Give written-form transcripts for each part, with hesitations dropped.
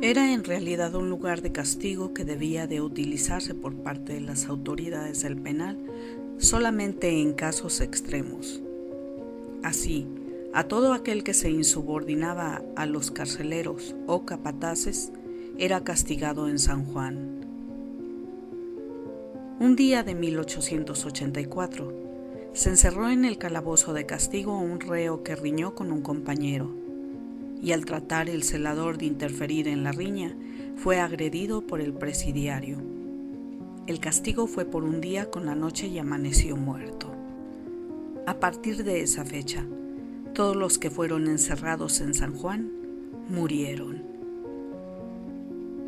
Era en realidad un lugar de castigo que debía de utilizarse por parte de las autoridades del penal solamente en casos extremos. Así, a todo aquel que se insubordinaba a los carceleros o capataces era castigado en San Juan. Un día de 1884, se encerró en el calabozo de castigo un reo que riñó con un compañero, y al tratar el celador de interferir en la riña, fue agredido por el presidiario. El castigo fue por un día con la noche y amaneció muerto. A partir de esa fecha, todos los que fueron encerrados en San Juan murieron.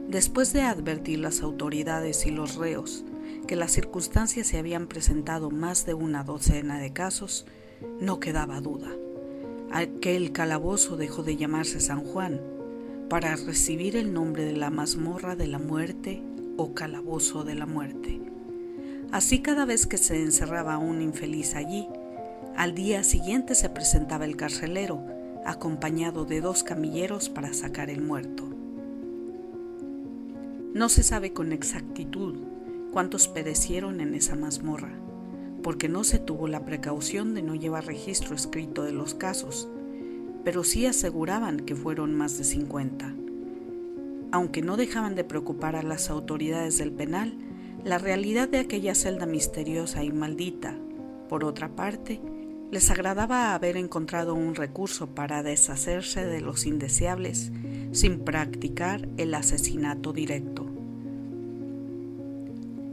Después de advertir las autoridades y los reos que las circunstancias se habían presentado más de una docena de casos, no quedaba duda. Aquel calabozo dejó de llamarse San Juan para recibir el nombre de la mazmorra de la muerte o calabozo de la muerte. Así, cada vez que se encerraba un infeliz allí, al día siguiente se presentaba el carcelero, acompañado de 2 camilleros para sacar el muerto. No se sabe con exactitud cuántos perecieron en esa mazmorra, porque no se tuvo la precaución de no llevar registro escrito de los casos, pero sí aseguraban que fueron más de 50. Aunque no dejaban de preocupar a las autoridades del penal, la realidad de aquella celda misteriosa y maldita, por otra parte, les agradaba haber encontrado un recurso para deshacerse de los indeseables sin practicar el asesinato directo.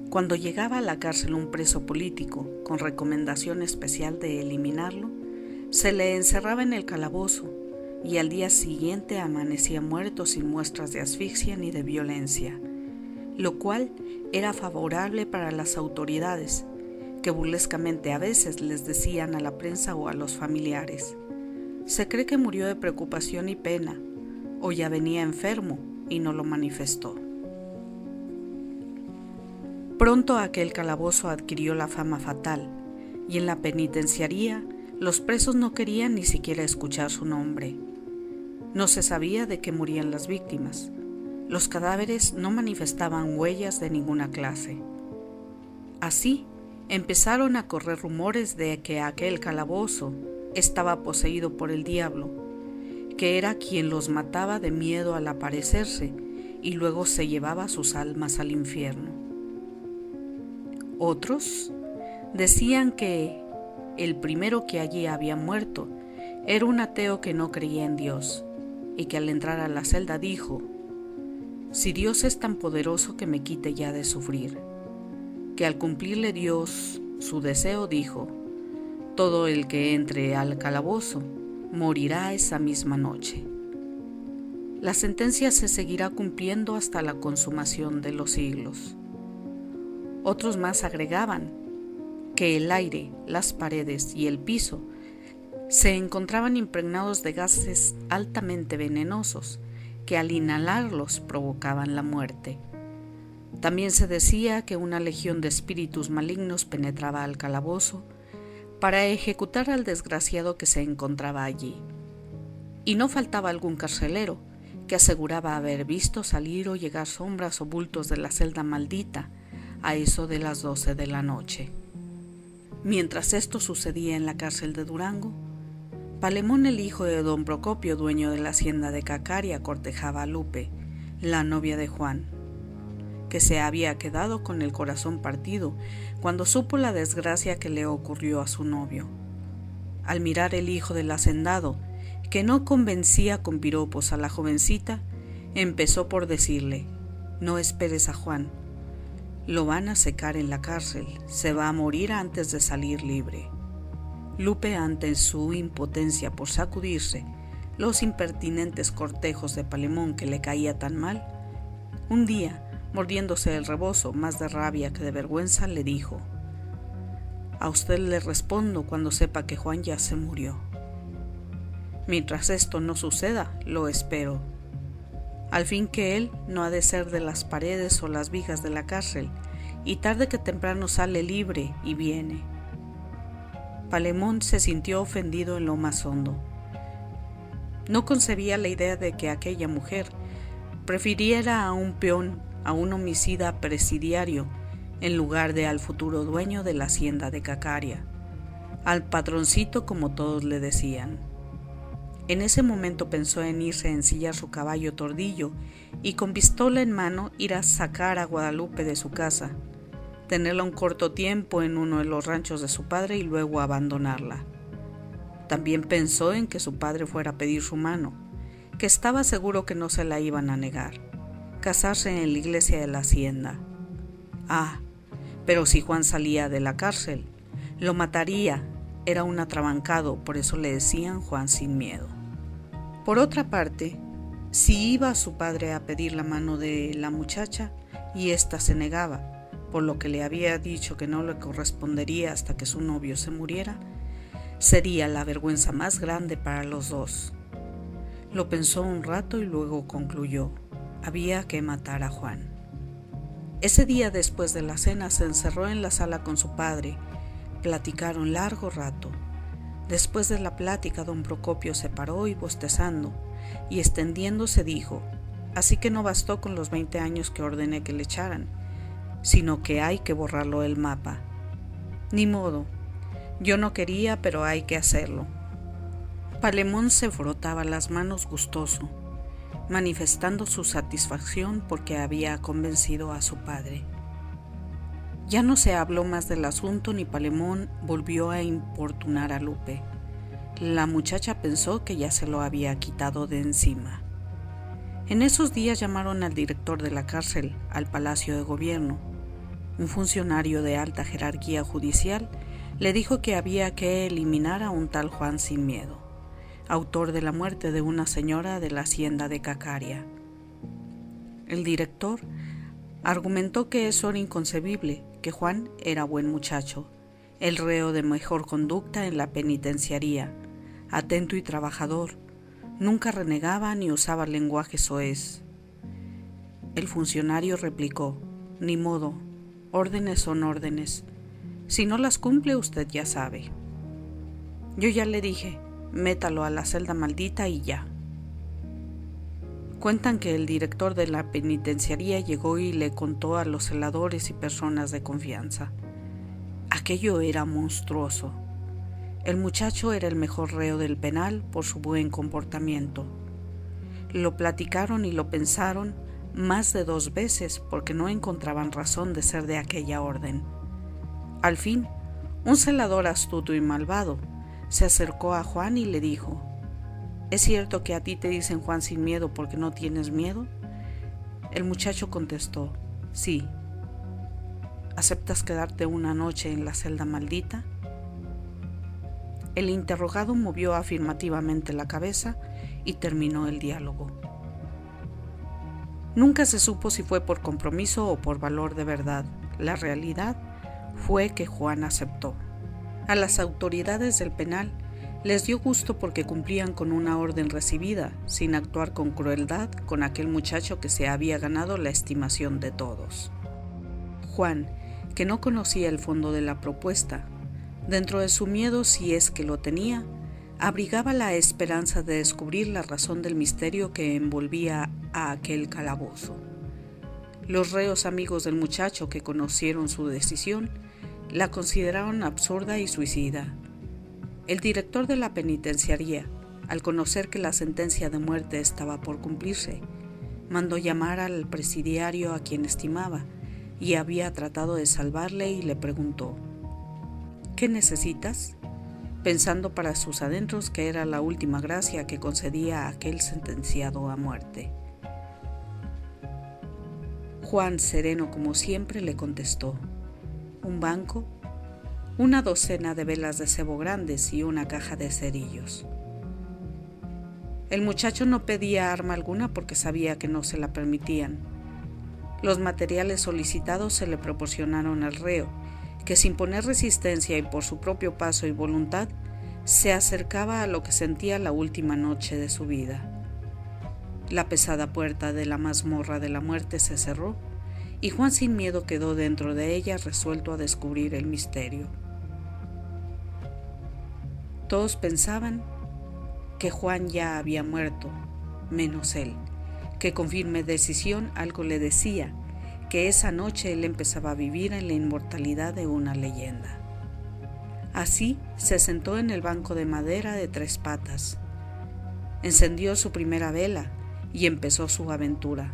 Cuando llegaba a la cárcel un preso político con recomendación especial de eliminarlo, se le encerraba en el calabozo y al día siguiente amanecía muerto sin muestras de asfixia ni de violencia, lo cual era favorable para las autoridades, que burlescamente a veces les decían a la prensa o a los familiares: se cree que murió de preocupación y pena, o ya venía enfermo y no lo manifestó. Pronto aquel calabozo adquirió la fama fatal, y en la penitenciaría los presos no querían ni siquiera escuchar su nombre. No se sabía de qué morían las víctimas. Los cadáveres no manifestaban huellas de ninguna clase. Así, empezaron a correr rumores de que aquel calabozo estaba poseído por el diablo, que era quien los mataba de miedo al aparecerse y luego se llevaba sus almas al infierno. Otros decían que el primero que allí había muerto era un ateo que no creía en Dios y que al entrar a la celda dijo: si Dios es tan poderoso que me quite ya de sufrir, que al cumplirle Dios su deseo dijo: todo el que entre al calabozo morirá esa misma noche. La sentencia se seguirá cumpliendo hasta la consumación de los siglos. Otros más agregaban que el aire, las paredes y el piso se encontraban impregnados de gases altamente venenosos que al inhalarlos provocaban la muerte. También se decía que una legión de espíritus malignos penetraba al calabozo para ejecutar al desgraciado que se encontraba allí. Y no faltaba algún carcelero que aseguraba haber visto salir o llegar sombras o bultos de la celda maldita a eso de las 12 de la noche. Mientras esto sucedía en la cárcel de Durango, Palemón, el hijo de don Procopio, dueño de la hacienda de Cacaria, cortejaba a Lupe, la novia de Juan, que se había quedado con el corazón partido cuando supo la desgracia que le ocurrió a su novio. Al mirar el hijo del hacendado, que no convencía con piropos a la jovencita, empezó por decirle: no esperes a Juan, lo van a secar en la cárcel, se va a morir antes de salir libre. Lupe, ante su impotencia por sacudirse los impertinentes cortejos de Palemón que le caía tan mal, un día, mordiéndose el rebozo más de rabia que de vergüenza, le dijo: a usted le respondo cuando sepa que Juan ya se murió. Mientras esto no suceda, lo espero. Al fin que él no ha de ser de las paredes o las vigas de la cárcel, y tarde que temprano sale libre y viene. Palemón se sintió ofendido en lo más hondo, No concebía la idea de que aquella mujer prefiriera a un peón, a un homicida presidiario, en lugar de al futuro dueño de la hacienda de Cacaria, al patroncito como todos le decían. En ese momento pensó en irse a ensillar su caballo Tordillo y con pistola en mano ir a sacar a Guadalupe de su casa, tenerla un corto tiempo en uno de los ranchos de su padre y luego abandonarla. También pensó en que su padre fuera a pedir su mano, que estaba seguro que no se la iban a negar, casarse en la iglesia de la hacienda. Ah, pero si Juan salía de la cárcel, lo mataría, era un atrabancado, por eso le decían Juan sin miedo. Por otra parte, si iba su padre a pedir la mano de la muchacha y ésta se negaba, por lo que le había dicho que no le correspondería hasta que su novio se muriera, sería la vergüenza más grande para los dos. Lo pensó un rato y luego concluyó, había que matar a Juan. Ese día después de la cena se encerró en la sala con su padre, platicaron largo rato. Después de la plática don Procopio se paró y bostezando y extendiéndose dijo, así que no bastó con los 20 años que ordené que le echaran, sino que hay que borrarlo del mapa. Ni modo. Yo no quería, pero hay que hacerlo. Palemón se frotaba las manos gustoso, manifestando su satisfacción porque había convencido a su padre. Ya no se habló más del asunto ni Palemón volvió a importunar a Lupe. La muchacha pensó que ya se lo había quitado de encima. En esos días llamaron al director de la cárcel al Palacio de Gobierno. Un funcionario de alta jerarquía judicial le dijo que había que eliminar a un tal Juan sin miedo, autor de la muerte de una señora de la hacienda de Cacaria. El director argumentó que eso era inconcebible, que Juan era buen muchacho, el reo de mejor conducta en la penitenciaría, atento y trabajador, nunca renegaba ni usaba lenguaje soez. El funcionario replicó, ni modo, órdenes son órdenes. Si no las cumple, usted ya sabe. Yo ya le dije, métalo a la celda maldita y ya. Cuentan que el director de la penitenciaría llegó y le contó a los celadores y personas de confianza. Aquello era monstruoso. El muchacho era el mejor reo del penal por su buen comportamiento. Lo platicaron y lo pensaron más de 2 veces porque no encontraban razón de ser de aquella orden. Al fin, un celador astuto y malvado se acercó a Juan y le dijo, ¿es cierto que a ti te dicen Juan sin miedo porque no tienes miedo? El muchacho contestó, sí. ¿Aceptas quedarte una noche en la celda maldita? El interrogado movió afirmativamente la cabeza y terminó el diálogo. Nunca se supo si fue por compromiso o por valor de verdad. La realidad fue que Juan aceptó. A las autoridades del penal les dio gusto porque cumplían con una orden recibida, sin actuar con crueldad con aquel muchacho que se había ganado la estimación de todos. Juan, que no conocía el fondo de la propuesta, dentro de su miedo, si es que lo tenía, abrigaba la esperanza de descubrir la razón del misterio que envolvía a aquel calabozo. Los reos amigos del muchacho que conocieron su decisión la consideraron absurda y suicida. El director de la penitenciaría, al conocer que la sentencia de muerte estaba por cumplirse, mandó llamar al presidiario a quien estimaba y había tratado de salvarle y le preguntó, ¿qué necesitas?, pensando para sus adentros que era la última gracia que concedía a aquel sentenciado a muerte. Juan, sereno como siempre, le contestó, un banco, una docena de velas de cebo grandes y una caja de cerillos. El muchacho no pedía arma alguna porque sabía que no se la permitían. Los materiales solicitados se le proporcionaron al reo, que sin poner resistencia y por su propio paso y voluntad, se acercaba a lo que sentía la última noche de su vida. La pesada puerta de la mazmorra de la muerte se cerró, y Juan sin miedo quedó dentro de ella resuelto a descubrir el misterio. Todos pensaban que Juan ya había muerto, menos él, que con firme decisión algo le decía, que esa noche él empezaba a vivir en la inmortalidad de una leyenda. Así se sentó en el banco de madera de 3 patas, encendió su primera vela y empezó su aventura.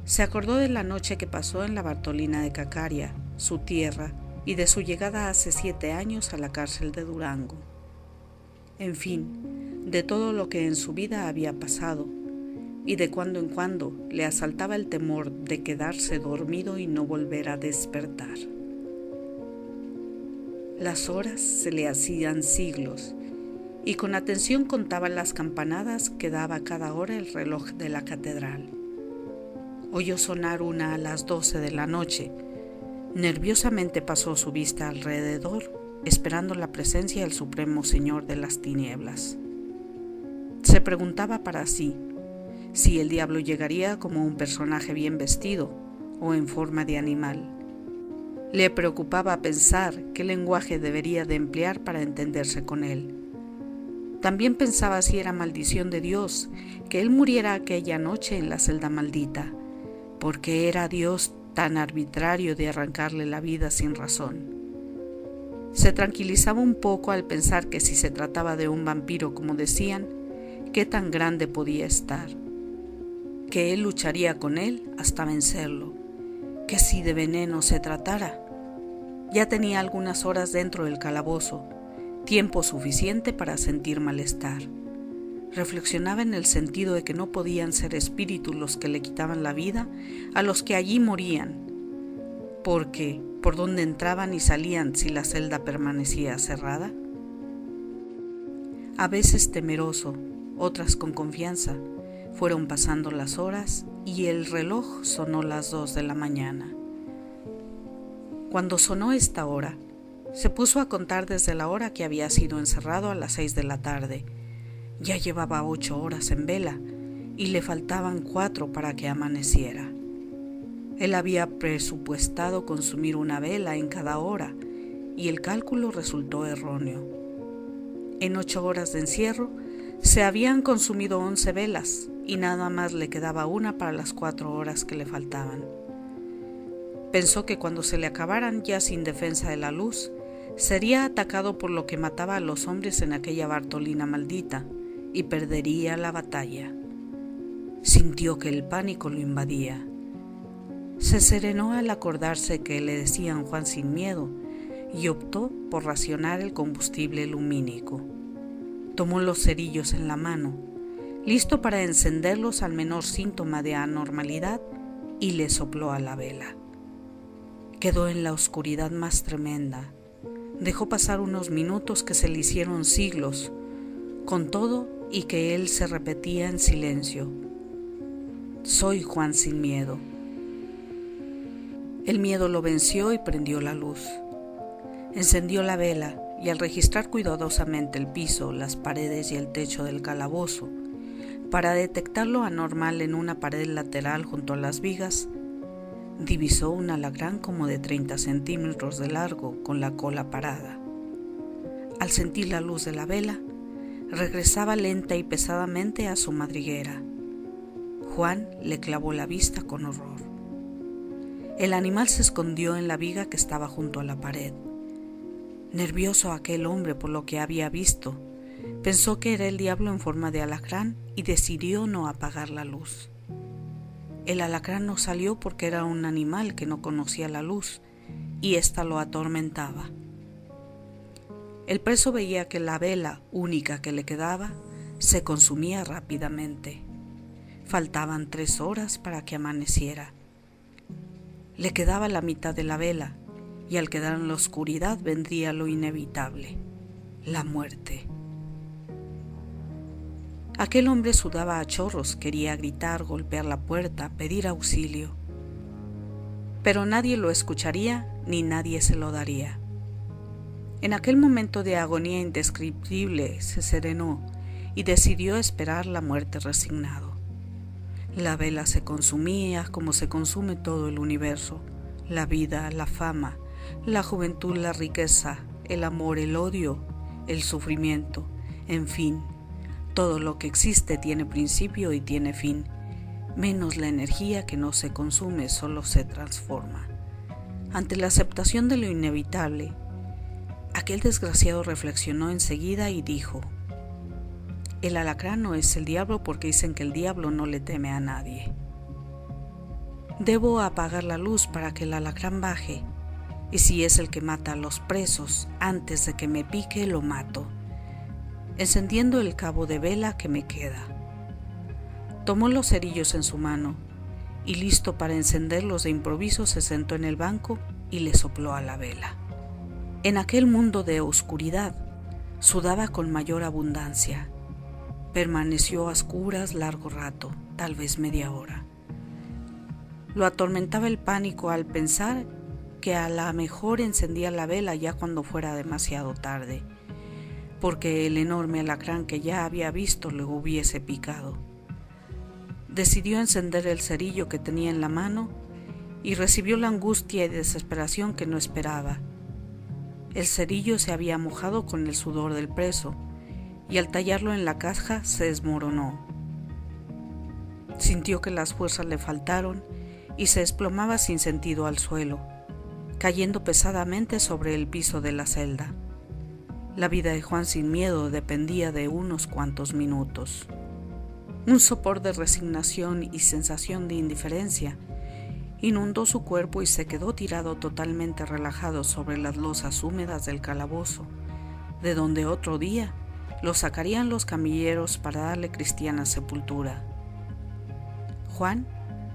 Se acordó de la noche que pasó en la Bartolina de Cacaria, su tierra, y de su llegada hace 7 años a la cárcel de Durango. En fin, de todo lo que en su vida había pasado, y de cuando en cuando le asaltaba el temor de quedarse dormido y no volver a despertar. Las horas se le hacían siglos, y con atención contaba las campanadas que daba cada hora el reloj de la catedral. Oyó sonar una a las 12 de la noche. Nerviosamente pasó su vista alrededor, esperando la presencia del Supremo Señor de las Tinieblas. Se preguntaba para sí si el diablo llegaría como un personaje bien vestido o en forma de animal. Le preocupaba pensar qué lenguaje debería de emplear para entenderse con él. También pensaba si era maldición de Dios que él muriera aquella noche en la celda maldita, porque era Dios tan arbitrario de arrancarle la vida sin razón. Se tranquilizaba un poco al pensar que si se trataba de un vampiro, como decían, qué tan grande podía estar, que él lucharía con él hasta vencerlo, que si de veneno se tratara, ya tenía algunas horas dentro del calabozo, tiempo suficiente para sentir malestar. Reflexionaba en el sentido de que no podían ser espíritus los que le quitaban la vida a los que allí morían, porque ¿por dónde entraban y salían si la celda permanecía cerrada? A veces temeroso, otras con confianza, fueron pasando las horas y el reloj sonó las 2 de la mañana. Cuando sonó esta hora, se puso a contar desde la hora que había sido encerrado a las 6 de la tarde. Ya llevaba 8 horas en vela y le faltaban 4 para que amaneciera. Él había presupuestado consumir una vela en cada hora y el cálculo resultó erróneo. En 8 horas de encierro se habían consumido 11 velas y nada más le quedaba una para las 4 horas que le faltaban. Pensó que cuando se le acabaran ya sin defensa de la luz, sería atacado por lo que mataba a los hombres en aquella Bartolina maldita y perdería la batalla. Sintió que el pánico lo invadía. Se serenó al acordarse que le decían Juan sin miedo y optó por racionar el combustible lumínico. Tomó los cerillos en la mano, listo para encenderlos al menor síntoma de anormalidad, y le sopló a la vela. Quedó en la oscuridad más tremenda. Dejó pasar unos minutos que se le hicieron siglos, con todo y que él se repetía en silencio: soy Juan sin miedo. El miedo lo venció y prendió la luz. Encendió la vela y al registrar cuidadosamente el piso, las paredes y el techo del calabozo, para detectar lo anormal en una pared lateral junto a las vigas, divisó un alacrán como de 30 centímetros de largo con la cola parada. Al sentir la luz de la vela, regresaba lenta y pesadamente a su madriguera. Juan le clavó la vista con horror. El animal se escondió en la viga que estaba junto a la pared. Nervioso aquel hombre por lo que había visto, pensó que era el diablo en forma de alacrán y decidió no apagar la luz. El alacrán no salió porque era un animal que no conocía la luz y ésta lo atormentaba. El preso veía que la vela única que le quedaba se consumía rápidamente. Faltaban 3 horas para que amaneciera. Le quedaba la mitad de la vela y al quedar en la oscuridad vendría lo inevitable, la muerte. Aquel hombre sudaba a chorros, quería gritar, golpear la puerta, pedir auxilio. Pero nadie lo escucharía ni nadie se lo daría. En aquel momento de agonía indescriptible se serenó y decidió esperar la muerte resignado. La vela se consumía como se consume todo el universo: la vida, la fama, la juventud, la riqueza, el amor, el odio, el sufrimiento, en fin, Todo lo que existe tiene principio y tiene fin, menos la energía que no se consume, solo se transforma. Ante la aceptación de lo inevitable, aquel desgraciado reflexionó enseguida y dijo: el alacrán no es el diablo porque dicen que el diablo no le teme a nadie. Debo apagar la luz para que el alacrán baje, y si es el que mata a los presos, antes de que me pique lo mato, encendiendo el cabo de vela que me queda. Tomó los cerillos en su mano, y listo para encenderlos de improviso se sentó en el banco y le sopló a la vela. En aquel mundo de oscuridad, sudaba con mayor abundancia. Permaneció a oscuras largo rato, tal vez media hora. Lo atormentaba el pánico al pensar que a la mejor encendía la vela ya cuando fuera demasiado tarde, porque el enorme alacrán que ya había visto le hubiese picado. Decidió encender el cerillo que tenía en la mano y recibió la angustia y desesperación que no esperaba. El cerillo se había mojado con el sudor del preso y al tallarlo en la caja se desmoronó. Sintió que las fuerzas le faltaron y se desplomaba sin sentido al suelo, cayendo pesadamente sobre el piso de la celda. La vida de Juan sin miedo dependía de unos cuantos minutos. Un sopor de resignación y sensación de indiferencia inundó su cuerpo y se quedó tirado totalmente relajado sobre las losas húmedas del calabozo, de donde otro día lo sacarían los camilleros para darle cristiana sepultura. Juan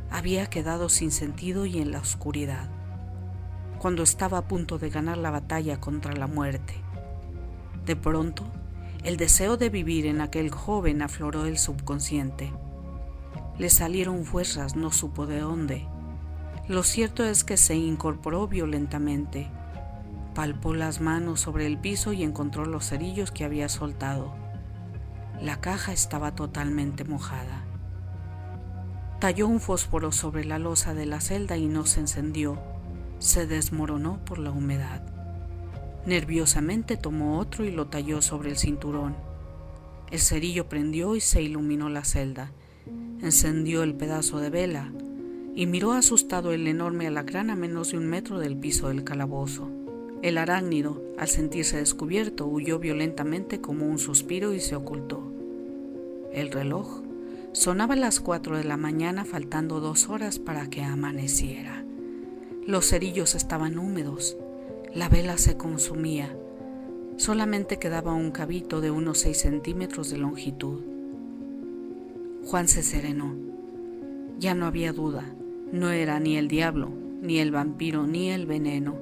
había quedado sin sentido y en la oscuridad, cuando estaba a punto de ganar la batalla contra la muerte. De pronto, el deseo de vivir en aquel joven afloró del subconsciente. Le salieron fuerzas, no supo de dónde. Lo cierto es que se incorporó violentamente. Palpó las manos sobre el piso y encontró los cerillos que había soltado. La caja estaba totalmente mojada. Talló un fósforo sobre la losa de la celda y no se encendió. Se desmoronó por la humedad. Nerviosamente tomó otro y lo talló sobre el cinturón. El cerillo prendió y se iluminó la celda. Encendió el pedazo de vela y miró asustado el enorme alacrán a menos de 1 metro del piso del calabozo. El arácnido, al sentirse descubierto, huyó violentamente como un suspiro y se ocultó. El reloj sonaba las 4 de la mañana, faltando 2 horas para que amaneciera. Los cerillos estaban húmedos. La vela se consumía. Solamente quedaba un cabito de unos 6 centímetros de longitud. Juan se serenó. Ya no había duda. No era ni el diablo, ni el vampiro, ni el veneno,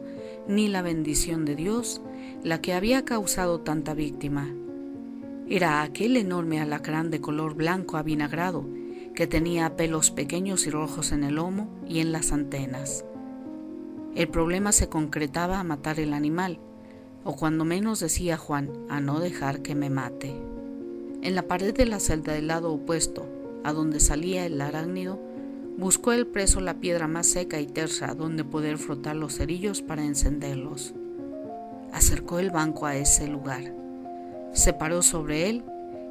ni la bendición de Dios la que había causado tanta víctima. Era aquel enorme alacrán de color blanco avinagrado que tenía pelos pequeños y rojos en el lomo y en las antenas. El problema se concretaba a matar el animal, o cuando menos, decía Juan, a no dejar que me mate. En la pared de la celda del lado opuesto, a donde salía el arácnido, buscó el preso la piedra más seca y tersa donde poder frotar los cerillos para encenderlos. Acercó el banco a ese lugar, se paró sobre él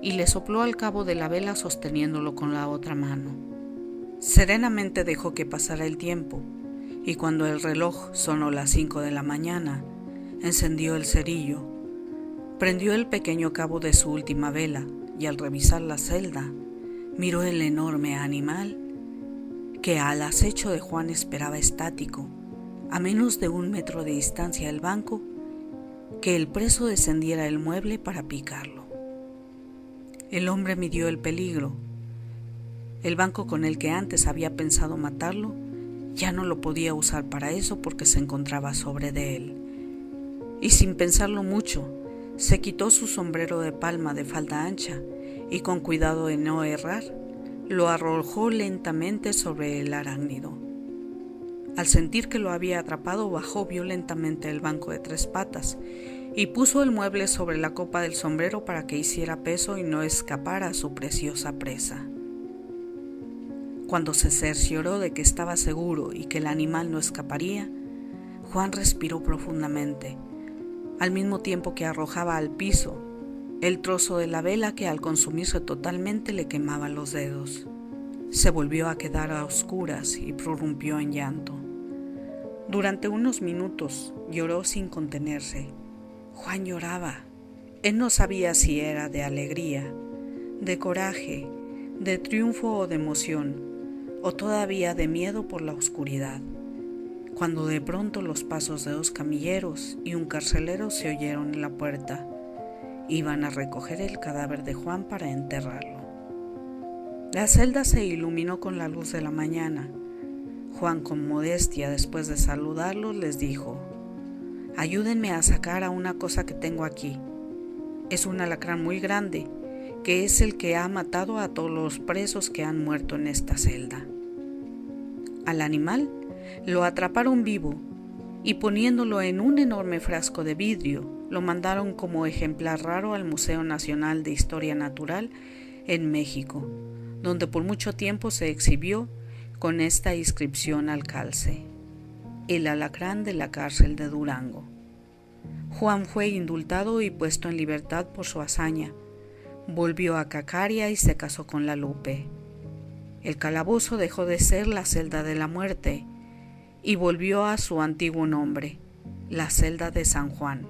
y le sopló al cabo de la vela sosteniéndolo con la otra mano. Serenamente dejó que pasara el tiempo, y cuando el reloj sonó las 5 de la mañana, encendió el cerillo, prendió el pequeño cabo de su última vela y al revisar la celda, miró el enorme animal que al acecho de Juan esperaba estático, a menos de 1 metro de distancia del banco, que el preso descendiera el mueble para picarlo. El hombre midió el peligro. El banco con el que antes había pensado matarlo ya no lo podía usar para eso porque se encontraba sobre de él. Y sin pensarlo mucho, se quitó su sombrero de palma de falda ancha y con cuidado de no errar, lo arrojó lentamente sobre el arácnido. Al sentir que lo había atrapado, bajó violentamente el banco de 3 patas y puso el mueble sobre la copa del sombrero para que hiciera peso y no escapara a su preciosa presa. Cuando se cercioró de que estaba seguro y que el animal no escaparía, Juan respiró profundamente, al mismo tiempo que arrojaba al piso el trozo de la vela que al consumirse totalmente le quemaba los dedos. Se volvió a quedar a oscuras y prorrumpió en llanto. Durante unos minutos lloró sin contenerse. Juan lloraba. Él no sabía si era de alegría, de coraje, de triunfo o de emoción, o todavía de miedo por la oscuridad, cuando de pronto los pasos de 2 camilleros y un carcelero se oyeron en la puerta. Iban a recoger el cadáver de Juan para enterrarlo. La celda se iluminó con la luz de la mañana. Juan, con modestia, después de saludarlos, les dijo: «Ayúdenme a sacar a una cosa que tengo aquí. Es un alacrán muy grande, que es el que ha matado a todos los presos que han muerto en esta celda». Al animal lo atraparon vivo y poniéndolo en un enorme frasco de vidrio, lo mandaron como ejemplar raro al Museo Nacional de Historia Natural en México, donde por mucho tiempo se exhibió con esta inscripción al calce: «El alacrán de la cárcel de Durango». Juan fue indultado y puesto en libertad por su hazaña. Volvió a Cacaria y se casó con la Lupe. El calabozo dejó de ser la celda de la muerte y volvió a su antiguo nombre, la celda de San Juan.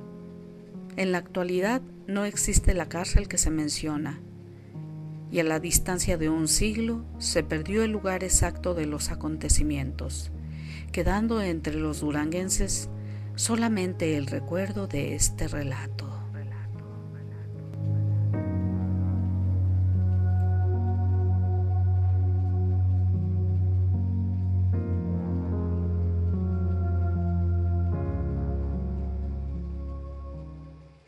En la actualidad no existe la cárcel que se menciona, y a la distancia de un siglo se perdió el lugar exacto de los acontecimientos, quedando entre los duranguenses solamente el recuerdo de este relato.